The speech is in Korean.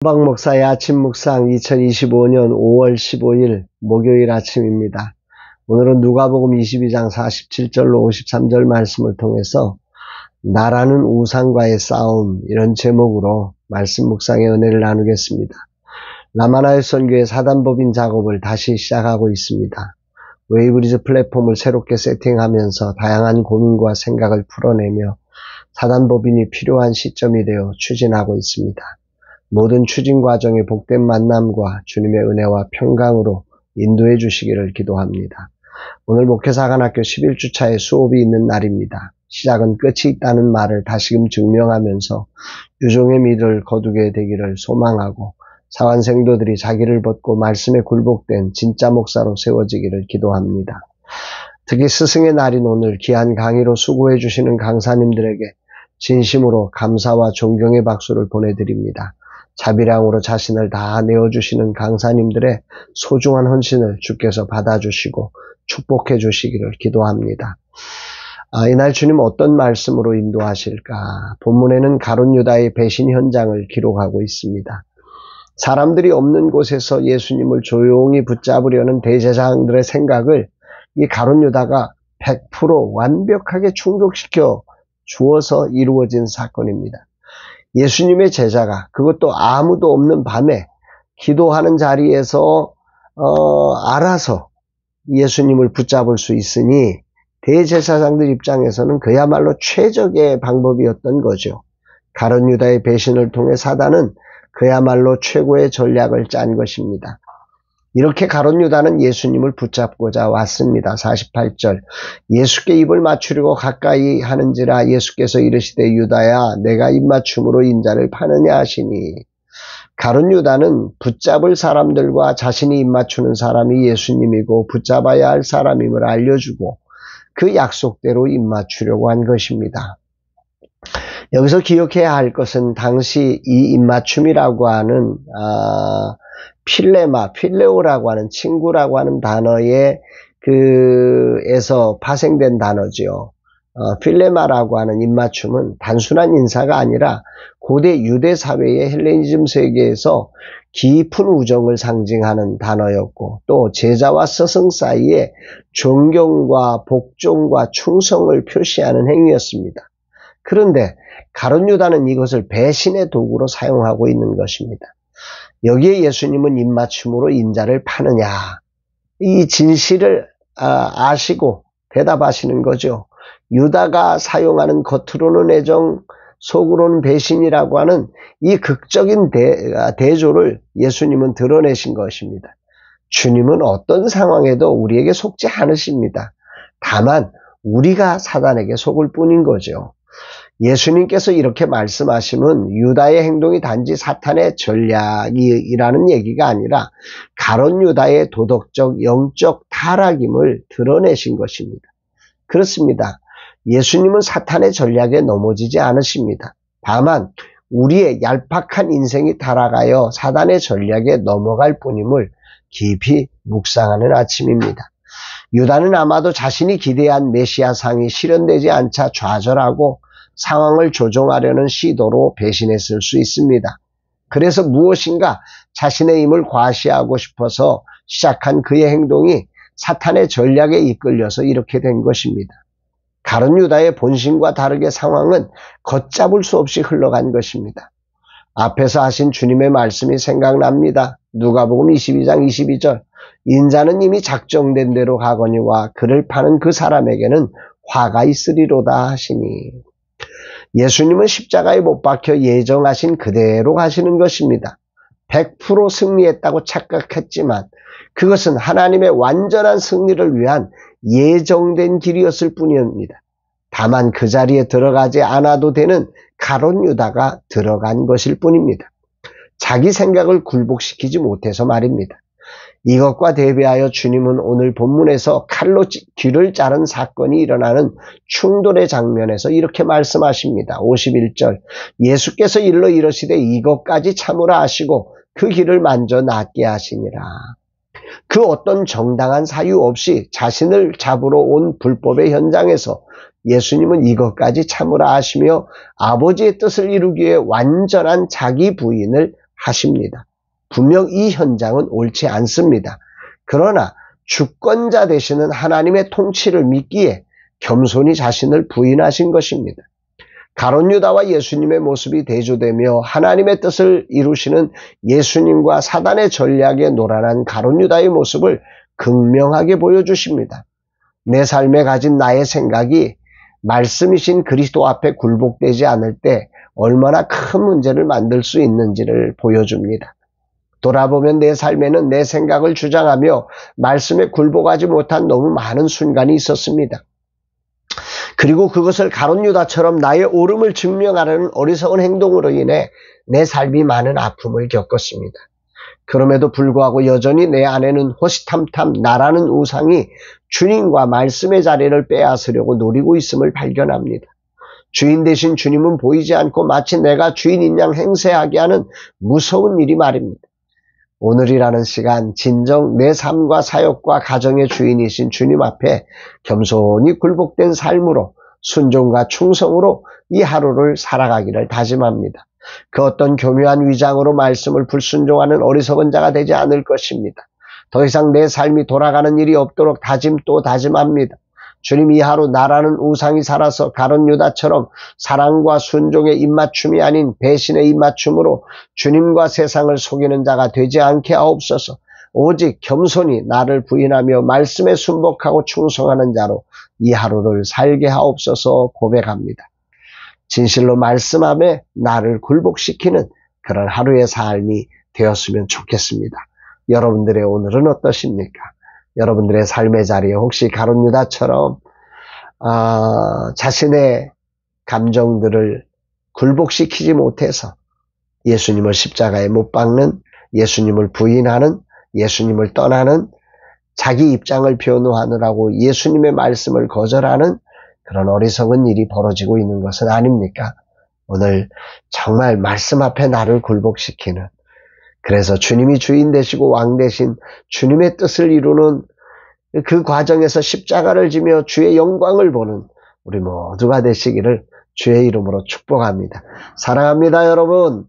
한박 목사의 아침 묵상 2025년 5월 15일 목요일 아침입니다. 오늘은 누가복음 22장 47절로 53절 말씀을 통해서 나라는 우상과의 싸움, 이런 제목으로 말씀 묵상의 은혜를 나누겠습니다. 라마나의 선교의 사단법인 작업을 다시 시작하고 있습니다. 웨이브리즈 플랫폼을 새롭게 세팅하면서 다양한 고민과 생각을 풀어내며 사단법인이 필요한 시점이 되어 추진하고 있습니다. 모든 추진 과정의 복된 만남과 주님의 은혜와 평강으로 인도해 주시기를 기도합니다. 오늘 목회사관학교 11주차의 수업이 있는 날입니다. 시작은 끝이 있다는 말을 다시금 증명하면서 유종의 미를 거두게 되기를 소망하고 사관생도들이 자기를 벗고 말씀에 굴복된 진짜 목사로 세워지기를 기도합니다. 특히 스승의 날인 오늘 귀한 강의로 수고해 주시는 강사님들에게 진심으로 감사와 존경의 박수를 보내드립니다. 자비량으로 자신을 다 내어주시는 강사님들의 소중한 헌신을 주께서 받아주시고 축복해 주시기를 기도합니다. 이날 주님 어떤 말씀으로 인도하실까? 본문에는 가룟 유다의 배신 현장을 기록하고 있습니다. 사람들이 없는 곳에서 예수님을 조용히 붙잡으려는 대제사장들의 생각을 이 가룟 유다가 100% 완벽하게 충족시켜 주어서 이루어진 사건입니다. 예수님의 제자가 그것도 아무도 없는 밤에 기도하는 자리에서 알아서 예수님을 붙잡을 수 있으니 대제사장들 입장에서는 그야말로 최적의 방법이었던 거죠. 가룟 유다의 배신을 통해 사단은 그야말로 최고의 전략을 짠 것입니다. 이렇게 가룟 유다는 예수님을 붙잡고자 왔습니다. 48절 예수께 입을 맞추려고 가까이 하는지라 예수께서 이르시되 유다야 내가 입맞춤으로 인자를 파느냐 하시니, 가룟 유다는 붙잡을 사람들과 자신이 입맞추는 사람이 예수님이고 붙잡아야 할 사람임을 알려주고 그 약속대로 입맞추려고 한 것입니다. 여기서 기억해야 할 것은 당시 이 입맞춤이라고 하는 필레오라고 하는 친구라고 하는 단어의 에서 파생된 단어지요. 필레마라고 하는 입맞춤은 단순한 인사가 아니라 고대 유대 사회의 헬레니즘 세계에서 깊은 우정을 상징하는 단어였고, 또 제자와 스승 사이에 존경과 복종과 충성을 표시하는 행위였습니다. 그런데 가룟 유다는 이것을 배신의 도구로 사용하고 있는 것입니다. 여기에 예수님은 입맞춤으로 인자를 파느냐, 이 진실을 아시고 대답하시는 거죠. 유다가 사용하는 겉으로는 애정, 속으로는 배신이라고 하는 이 극적인 대조를 예수님은 드러내신 것입니다. 주님은 어떤 상황에도 우리에게 속지 않으십니다. 다만 우리가 사단에게 속을 뿐인 거죠. 예수님께서 이렇게 말씀하시면 유다의 행동이 단지 사탄의 전략이라는 얘기가 아니라 가룟 유다의 도덕적, 영적 타락임을 드러내신 것입니다. 그렇습니다. 예수님은 사탄의 전략에 넘어지지 않으십니다. 다만 우리의 얄팍한 인생이 타락하여 사단의 전략에 넘어갈 뿐임을 깊이 묵상하는 아침입니다. 유다는 아마도 자신이 기대한 메시아상이 실현되지 않자 좌절하고 상황을 조정하려는 시도로 배신했을 수 있습니다. 그래서 무엇인가 자신의 힘을 과시하고 싶어서 시작한 그의 행동이 사탄의 전략에 이끌려서 이렇게 된 것입니다. 가룟 유다의 본심과 다르게 상황은 걷잡을 수 없이 흘러간 것입니다. 앞에서 하신 주님의 말씀이 생각납니다. 누가복음 22장 22절 인자는 이미 작정된 대로 가거니와 그를 파는 그 사람에게는 화가 있으리로다 하시니, 예수님은 십자가에 못 박혀 예정하신 그대로 가시는 것입니다. 100% 승리했다고 착각했지만 그것은 하나님의 완전한 승리를 위한 예정된 길이었을 뿐입니다. 다만 그 자리에 들어가지 않아도 되는 가룟 유다가 들어간 것일 뿐입니다. 자기 생각을 굴복시키지 못해서 말입니다. 이것과 대비하여 주님은 오늘 본문에서 칼로 귀를 자른 사건이 일어나는 충돌의 장면에서 이렇게 말씀하십니다. 51절 예수께서 일러 이르시되 이것까지 참으라 하시고 그 길을 만져 낫게 하시니라. 그 어떤 정당한 사유 없이 자신을 잡으러 온 불법의 현장에서 예수님은 이것까지 참으라 하시며 아버지의 뜻을 이루기 위해 완전한 자기 부인을 하십니다. 분명 이 현장은 옳지 않습니다. 그러나 주권자 되시는 하나님의 통치를 믿기에 겸손히 자신을 부인하신 것입니다. 가룟 유다와 예수님의 모습이 대조되며 하나님의 뜻을 이루시는 예수님과 사단의 전략에 노란한 가룟 유다의 모습을 극명하게 보여주십니다. 내 삶에 가진 나의 생각이 말씀이신 그리스도 앞에 굴복되지 않을 때 얼마나 큰 문제를 만들 수 있는지를 보여줍니다. 돌아보면 내 삶에는 내 생각을 주장하며 말씀에 굴복하지 못한 너무 많은 순간이 있었습니다. 그리고 그것을 가룟 유다처럼 나의 옳음을 증명하려는 어리석은 행동으로 인해 내 삶이 많은 아픔을 겪었습니다. 그럼에도 불구하고 여전히 내 안에는 호시탐탐 나라는 우상이 주님과 말씀의 자리를 빼앗으려고 노리고 있음을 발견합니다. 주인 대신 주님은 보이지 않고 마치 내가 주인인 양 행세하게 하는 무서운 일이 말입니다. 오늘이라는 시간 진정 내 삶과 사역과 가정의 주인이신 주님 앞에 겸손히 굴복된 삶으로 순종과 충성으로 이 하루를 살아가기를 다짐합니다. 그 어떤 교묘한 위장으로 말씀을 불순종하는 어리석은 자가 되지 않을 것입니다. 더 이상 내 삶이 돌아가는 일이 없도록 다짐 또 다짐합니다. 주님 이 하루 나라는 우상이 살아서 가룟 유다처럼 사랑과 순종의 입맞춤이 아닌 배신의 입맞춤으로 주님과 세상을 속이는 자가 되지 않게 하옵소서. 오직 겸손히 나를 부인하며 말씀에 순복하고 충성하는 자로 이 하루를 살게 하옵소서 고백합니다. 진실로 말씀함에 나를 굴복시키는 그런 하루의 삶이 되었으면 좋겠습니다. 여러분들의 오늘은 어떠십니까? 여러분들의 삶의 자리에 혹시 가룟 유다처럼 자신의 감정들을 굴복시키지 못해서 예수님을 십자가에 못 박는, 예수님을 부인하는, 예수님을 떠나는, 자기 입장을 변호하느라고 예수님의 말씀을 거절하는 그런 어리석은 일이 벌어지고 있는 것은 아닙니까? 오늘 정말 말씀 앞에 나를 굴복시키는, 그래서 주님이 주인 되시고 왕 되신 주님의 뜻을 이루는 그 과정에서 십자가를 지며 주의 영광을 보는 우리 모두가 되시기를 주의 이름으로 축복합니다. 사랑합니다, 여러분.